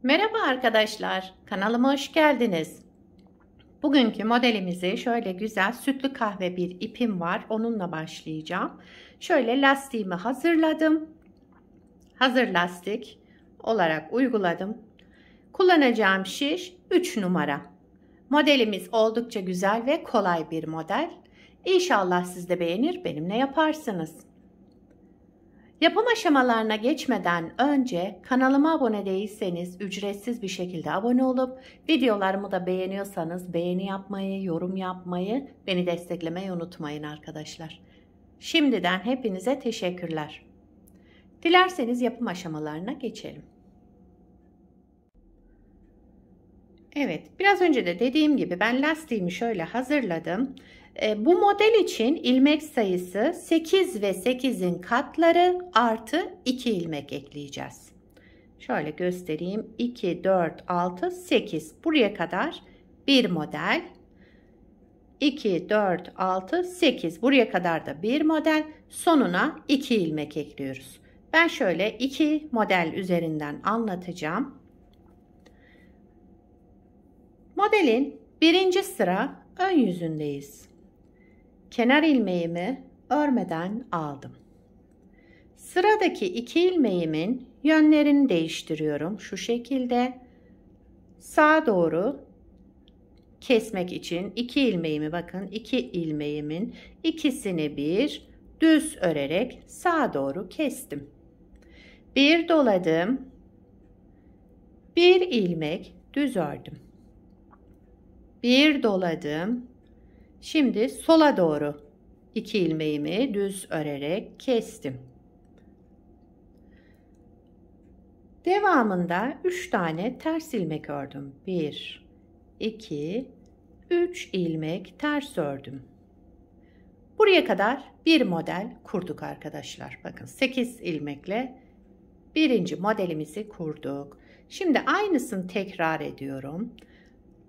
Merhaba arkadaşlar, kanalıma hoş geldiniz. Bugünkü modelimizi şöyle güzel sütlü kahve bir ipim var, onunla başlayacağım. Şöyle lastiğimi hazırladım. Hazır lastik olarak uyguladım. Kullanacağım şiş 3 numara. Modelimiz oldukça güzel ve kolay bir model. İnşallah siz de beğenir, benimle yaparsınız. Yapım aşamalarına geçmeden önce kanalıma abone değilseniz ücretsiz bir şekilde abone olup videolarımı da beğeniyorsanız beğeni yapmayı, yorum yapmayı, beni desteklemeyi unutmayın arkadaşlar. Şimdiden hepinize teşekkürler. Dilerseniz yapım aşamalarına geçelim. Evet, biraz önce de dediğim gibi ben lastiğimi şöyle hazırladım. Bu model için ilmek sayısı 8 ve 8'in katları artı 2 ilmek ekleyeceğiz. Şöyle göstereyim. 2, 4, 6, 8. Buraya kadar bir model. 2, 4, 6, 8. Buraya kadar da bir model. Sonuna 2 ilmek ekliyoruz. Ben şöyle 2 model üzerinden anlatacağım. Modelin birinci sıra ön yüzündeyiz. Kenar ilmeğimi örmeden aldım. Sıradaki 2 ilmeğimin yönlerini değiştiriyorum. Şu şekilde sağa doğru kesmek için 2 ilmeğimi bakın 2 ilmeğimin ikisini bir düz örerek sağa doğru kestim. Bir doladım. Bir ilmek düz ördüm. Bir doladım. Şimdi sola doğru 2 ilmeğimi düz örerek kestim. Devamında 3 tane ters ilmek ördüm. 1, 2, 3 ilmek ters ördüm. Buraya kadar bir model kurduk arkadaşlar. Bakın 8 ilmekle birinci modelimizi kurduk. Şimdi aynısını tekrar ediyorum.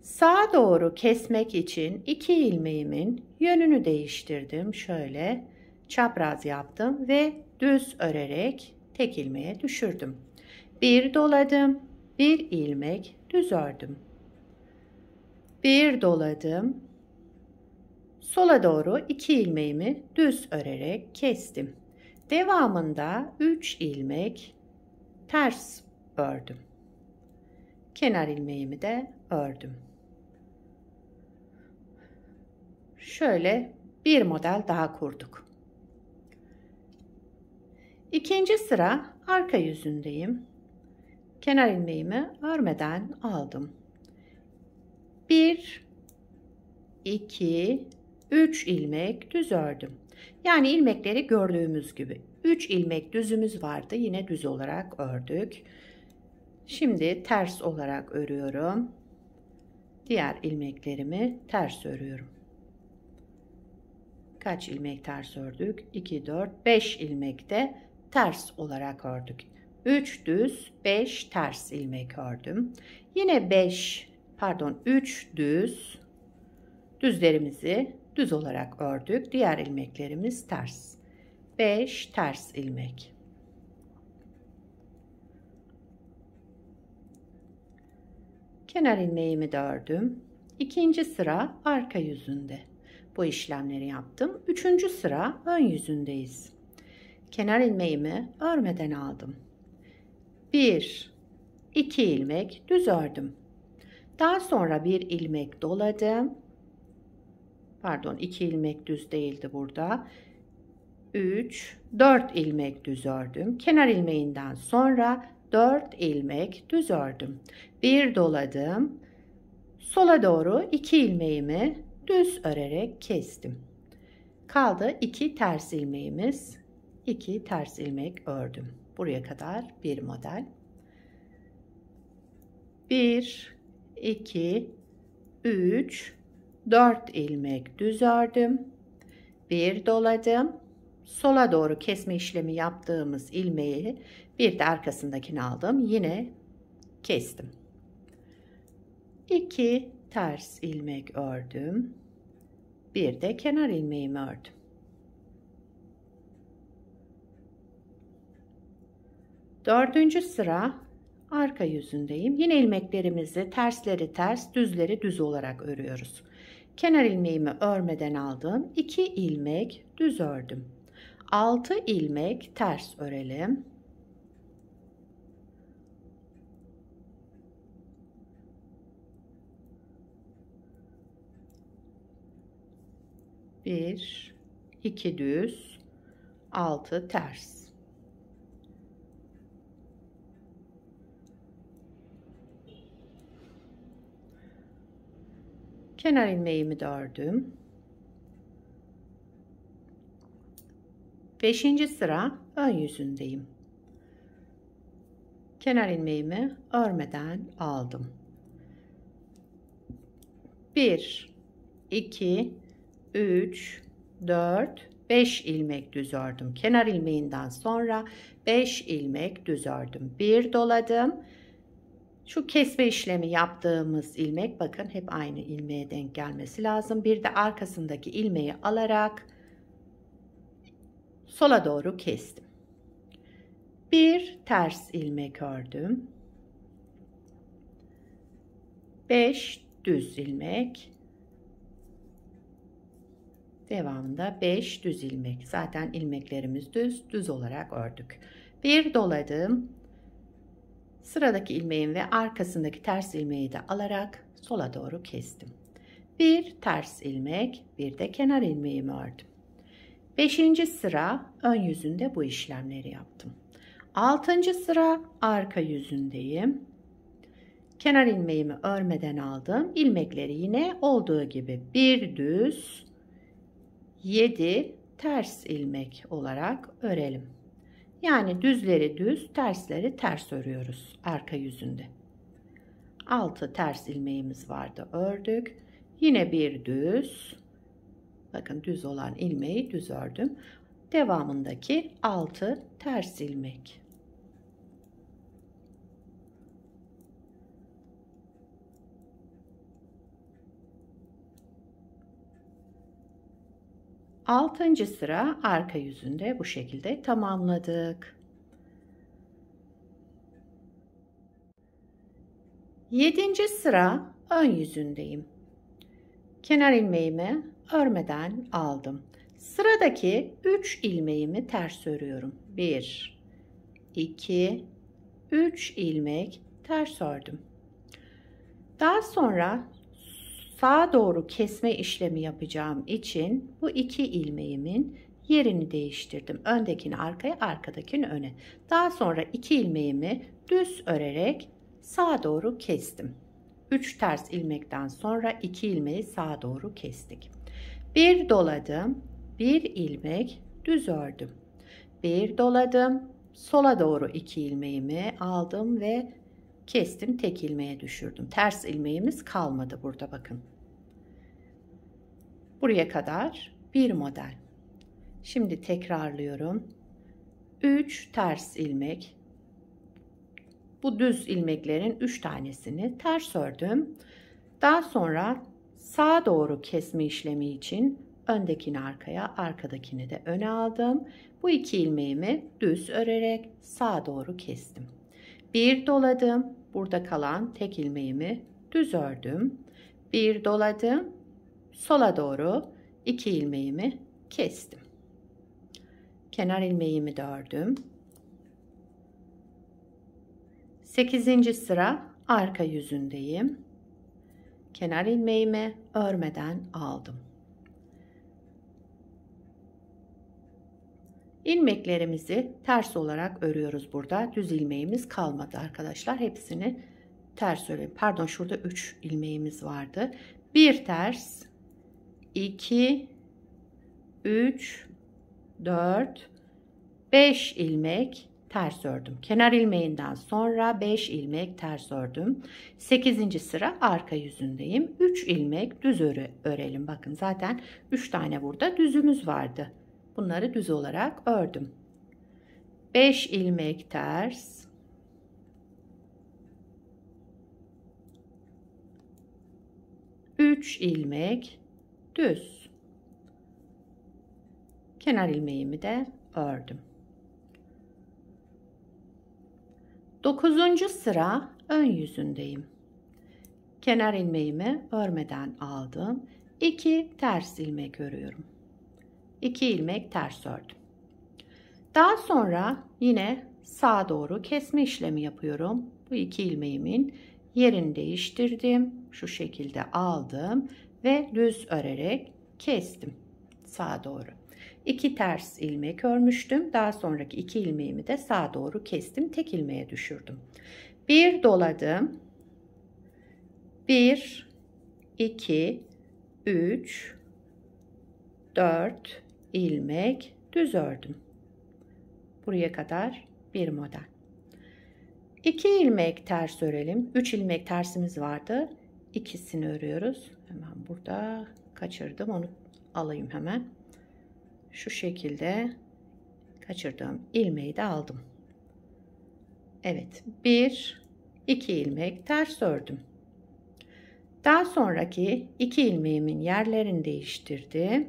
Sağa doğru kesmek için 2 ilmeğimin yönünü değiştirdim. Şöyle çapraz yaptım ve düz örerek tek ilmeğe düşürdüm. Bir doladım, bir ilmek düz ördüm. Bir doladım. Sola doğru 2 ilmeğimi düz örerek kestim. Devamında 3 ilmek ters ördüm. Kenar ilmeğimi de ördüm. Şöyle bir model daha kurduk. İkinci sıra arka yüzündeyim. Kenar ilmeğimi örmeden aldım. 1, 2, 3 ilmek düz ördüm. Yani ilmekleri gördüğümüz gibi 3 ilmek düzümüz vardı. Yine düz olarak ördük. Şimdi ters olarak örüyorum. Diğer ilmeklerimi ters örüyorum. Kaç ilmek ters ördük? 2, 4, 5 ilmek de ters olarak ördük. 3 düz, 5 ters ilmek ördüm. Yine 3 düz, düzlerimizi düz olarak ördük. Diğer ilmeklerimiz ters. 5 ters ilmek. Kenar ilmeğimi de ördüm. İkinci sıra arka yüzünde. Bu işlemleri yaptım. Üçüncü sıra ön yüzündeyiz. Kenar ilmeğimi örmeden aldım. 1, 2 ilmek düz ördüm. Daha sonra bir ilmek doladım. Pardon, 2 ilmek düz değildi burada. 3, 4 ilmek düz ördüm. Kenar ilmeğinden sonra 4 ilmek düz ördüm. Bir doladım. Sola doğru 2 ilmeğimi düz örerek kestim. Kaldı 2 ters ilmeğimiz. 2 ters ilmek ördüm. Buraya kadar bir model. 1, 2, 3, 4 ilmek düz ördüm. Bir doladım. Sola doğru kesme işlemi yaptığımız ilmeği bir de arkasındakini aldım. Yine kestim. 2 ters ilmek ördüm. Bir de kenar ilmeğimi ördüm. Dördüncü sıra arka yüzündeyim. Yine ilmeklerimizi tersleri ters, düzleri düz olarak örüyoruz. Kenar ilmeğimi örmeden aldım. 2 ilmek düz ördüm. 6 ilmek ters örelim. Bir, 2 düz, 6 ters. Kenar ilmeğimi de ördüm. 5. sıra ön yüzündeyim. Kenar ilmeğimi örmeden aldım. 1, 2, 3, 4, 5 ilmek düz ördüm. Kenar ilmeğinden sonra 5 ilmek düz ördüm. 1 doladım. Şu kesme işlemi yaptığımız ilmek bakın hep aynı ilmeğe denk gelmesi lazım. Bir de arkasındaki ilmeği alarak sola doğru kestim. Bir ters ilmek ördüm. 5 düz ilmek. Devamında 5 düz ilmek. Zaten ilmeklerimiz düz olarak ördük. Bir doladım. Sıradaki ilmeğin ve arkasındaki ters ilmeği de alarak sola doğru kestim. Bir ters ilmek, bir de kenar ilmeğimi ördüm. 5. sıra ön yüzünde bu işlemleri yaptım. 6. sıra arka yüzündeyim. Kenar ilmeğimi örmeden aldım. İlmekleri yine olduğu gibi bir düz, 7 ters ilmek olarak örelim. Yani düzleri düz, tersleri ters örüyoruz arka yüzünde. 6 ters ilmeğimiz vardı, ördük. Yine bir düz. Bakın düz olan ilmeği düz ördüm. Devamındaki 6 ters ilmek. Altıncı sıra arka yüzünde bu şekilde tamamladık. 7. sıra ön yüzündeyim. Kenar ilmeğimi örmeden aldım. Sıradaki 3 ilmeğimi ters örüyorum. 1, 2, 3 ilmek ters ördüm. Daha sonra sağa doğru kesme işlemi yapacağım için bu 2 ilmeğimin yerini değiştirdim. Öndekini arkaya, arkadakini öne. Daha sonra 2 ilmeğimi düz örerek sağa doğru kestim. 3 ters ilmekten sonra 2 ilmeği sağa doğru kestik. Bir doladım, bir ilmek düz ördüm. Bir doladım, sola doğru 2 ilmeğimi aldım ve kestim, tek ilmeğe düşürdüm. Ters ilmeğimiz kalmadı burada bakın. Buraya kadar bir model. Şimdi tekrarlıyorum. 3 ters ilmek. Bu düz ilmeklerin 3 tanesini ters ördüm. Daha sonra sağa doğru kesme işlemi için öndekini arkaya, arkadakini de öne aldım. Bu 2 ilmeğimi düz örerek sağa doğru kestim. Bir doladım. Burada kalan tek ilmeğimi düz ördüm. Bir doladım. Sola doğru 2 ilmeğimi kestim. Kenar ilmeğimi de ördüm. 8. sıra arka yüzündeyim. Kenar ilmeğimi örmeden aldım. İlmeklerimizi ters olarak örüyoruz burada. Düz ilmeğimiz kalmadı arkadaşlar. Hepsini ters örüyorum. Pardon, şurada 3 ilmeğimiz vardı. Bir ters, 2, 3, 4, 5 ilmek ters ördüm. Kenar ilmeğinden sonra 5 ilmek ters ördüm. 8. sıra arka yüzündeyim. 3 ilmek düz örelim. Bakın zaten 3 tane burada düzümüz vardı. Bunları düz olarak ördüm. 5 ilmek ters. 3 ilmek düz. Kenar ilmeğimi de ördüm. 9. sıra ön yüzündeyim. Kenar ilmeğimi örmeden aldım. 2 ters ilmek örüyorum. 2 ilmek ters ördüm. Daha sonra yine sağa doğru kesme işlemi yapıyorum. Bu 2 ilmeğimin yerini değiştirdim. Şu şekilde aldım ve düz örerek kestim sağa doğru. 2 ters ilmek örmüştüm. Daha sonraki 2 ilmeğimi de sağa doğru kestim. Tek ilmeğe düşürdüm. Bir doladım. 1, 2, 3, 4 ilmek düz ördüm. Buraya kadar bir model. 2 ilmek ters örelim. 3 ilmek tersimiz vardı. İkisini örüyoruz. Hemen burada kaçırdım. Onu alayım hemen. Şu şekilde kaçırdığım ilmeği de aldım. Evet. 1, 2 ilmek ters ördüm. Daha sonraki 2 ilmeğimin yerlerini değiştirdim.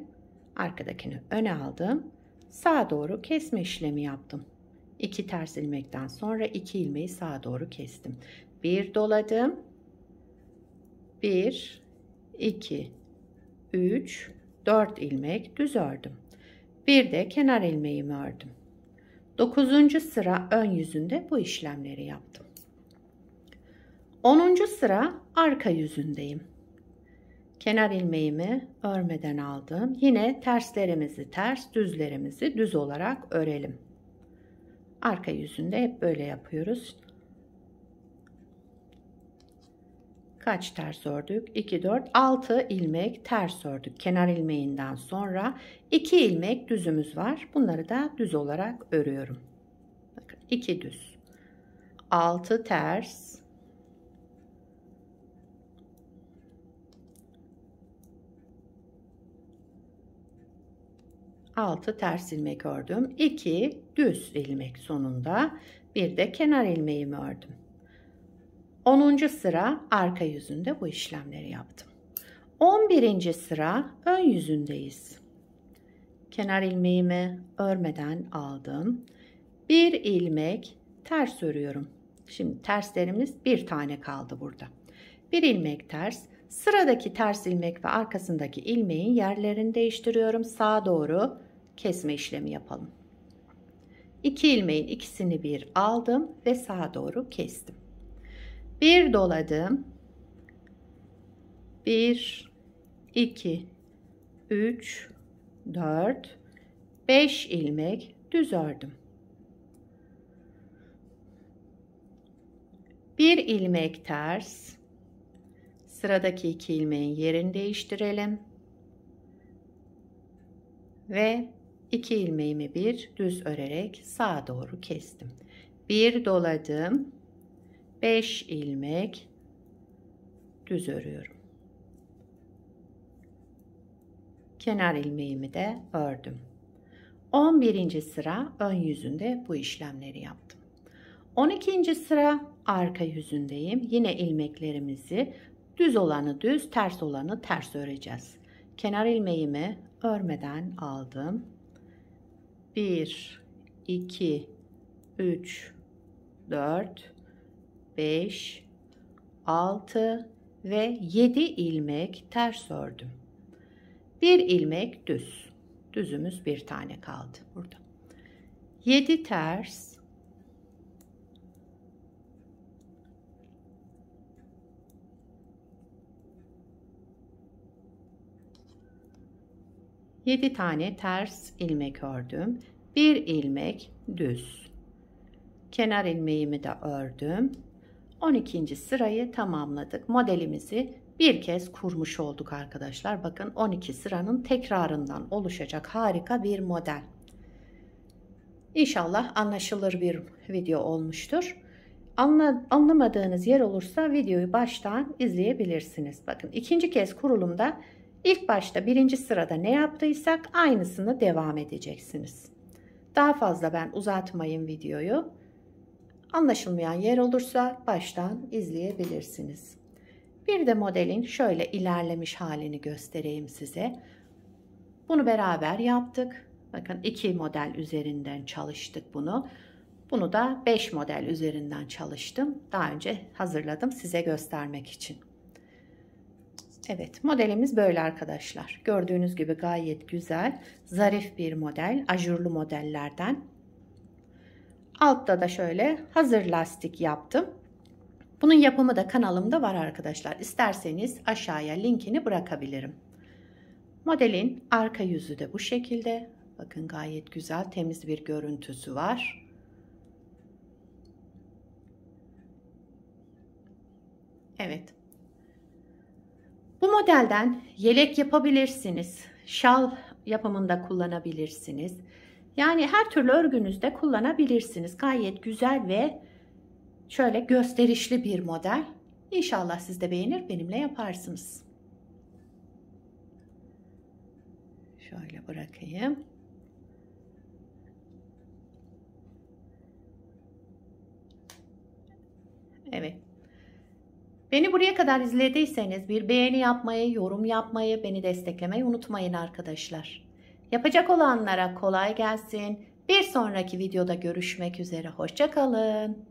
Arkadakini öne aldım. Sağa doğru kesme işlemi yaptım. 2 ters ilmekten sonra 2 ilmeği sağa doğru kestim. Bir doladım. 1, 2, 3, 4 ilmek düz ördüm. Bir de kenar ilmeğimi ördüm. 9. sıra ön yüzünde bu işlemleri yaptım. 10. sıra arka yüzündeyim. Kenar ilmeğimi örmeden aldım. Yine terslerimizi ters, düzlerimizi düz olarak örelim. Arka yüzünde hep böyle yapıyoruz. Kaç ters ördük? 2, 4, 6 ilmek ters ördük. Kenar ilmeğinden sonra 2 ilmek düzümüz var. Bunları da düz olarak örüyorum. Bakın 2 düz. 6 ters. 6 ters ilmek ördüm. 2 düz ilmek sonunda bir de kenar ilmeğimi ördüm. 10. sıra arka yüzünde bu işlemleri yaptım. 11. sıra ön yüzündeyiz. Kenar ilmeğimi örmeden aldım. Bir ilmek ters örüyorum. Şimdi terslerimiz bir tane kaldı burada. Bir ilmek ters. Sıradaki ters ilmek ve arkasındaki ilmeğin yerlerini değiştiriyorum. Sağa doğru kesme işlemi yapalım. 2 ilmeğin ikisini bir aldım ve sağa doğru kestim. Bir doladım. 1, 2, 3, 4, 5 ilmek düz ördüm. Bir ilmek ters. Sıradaki 2 ilmeğin yerini değiştirelim. Ve 2 ilmeğimi bir düz örerek sağa doğru kestim. Bir doladım. 5 ilmek düz örüyorum. Kenar ilmeğimi de ördüm. 11. sıra ön yüzünde bu işlemleri yaptım. 12. sıra arka yüzündeyim. Yine ilmeklerimizi düz olanı düz, ters olanı ters öreceğiz. Kenar ilmeğimi örmeden aldım. 1, 2, 3, 4, 5, 6 ve 7 ilmek ters ördüm. Bir ilmek düz. Düzümüz bir tane kaldı burada. 7 ters. 7 tane ters ilmek ördüm. Bir ilmek düz. Kenar ilmeğimi de ördüm. 12. sırayı tamamladık. Modelimizi bir kez kurmuş olduk arkadaşlar. Bakın 12 sıranın tekrarından oluşacak harika bir model. İnşallah anlaşılır bir video olmuştur. Anlamadığınız yer olursa videoyu baştan izleyebilirsiniz. Bakın ikinci kez kurulumda ilk başta birinci sırada ne yaptıysak aynısını devam edeceksiniz. Daha fazla ben uzatmayayım videoyu. Anlaşılmayan yer olursa baştan izleyebilirsiniz. Bir de modelin şöyle ilerlemiş halini göstereyim size. Bunu beraber yaptık. Bakın 2 model üzerinden çalıştık bunu. Bunu da 5 model üzerinden çalıştım. Daha önce hazırladım size göstermek için. Evet, modelimiz böyle arkadaşlar. Gördüğünüz gibi gayet güzel, zarif bir model, ajurlu modellerden. Altta da şöyle hazır lastik yaptım. Bunun yapımı da kanalımda var arkadaşlar. İsterseniz aşağıya linkini bırakabilirim. Modelin arka yüzü de bu şekilde. Bakın gayet güzel, temiz bir görüntüsü var. Evet. Bu modelden yelek yapabilirsiniz. Şal yapımında kullanabilirsiniz. Yani her türlü örgünüzde kullanabilirsiniz. Gayet güzel ve şöyle gösterişli bir model. İnşallah siz de beğenir, benimle yaparsınız. Şöyle bırakayım. Evet. Beni buraya kadar izlediyseniz bir beğeni yapmayı, yorum yapmayı, beni desteklemeyi unutmayın arkadaşlar. Yapacak olanlara kolay gelsin. Bir sonraki videoda görüşmek üzere. Hoşça kalın.